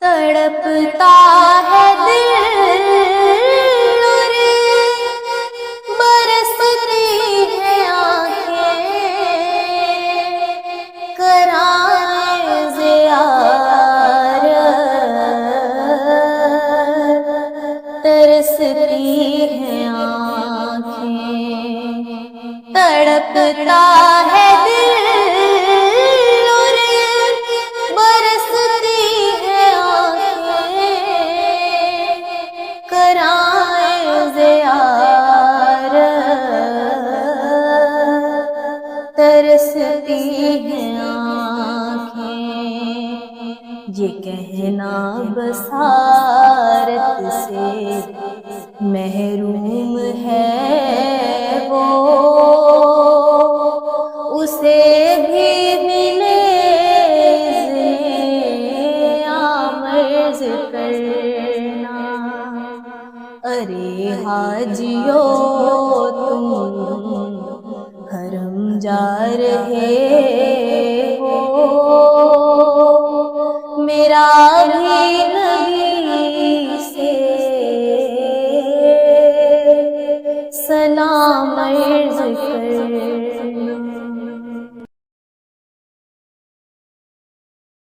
تڑپتا ہے دل اور برستی ہے آنکھیں، کرائے زیارت ترستی ہے آنکھیں، تڑپتا ہے دل اور برستی ہے آنکھیں، کرائے زیارت ترستی ہے آنکھیں۔ یہ کہنا بصارت سے محروم ہے وہ، اسے بھی ملے اذن آمرز کرنا۔ ارے حاجیو تم حرم جا رہے ہو، میرا بھی نبی سے سلام عرض کر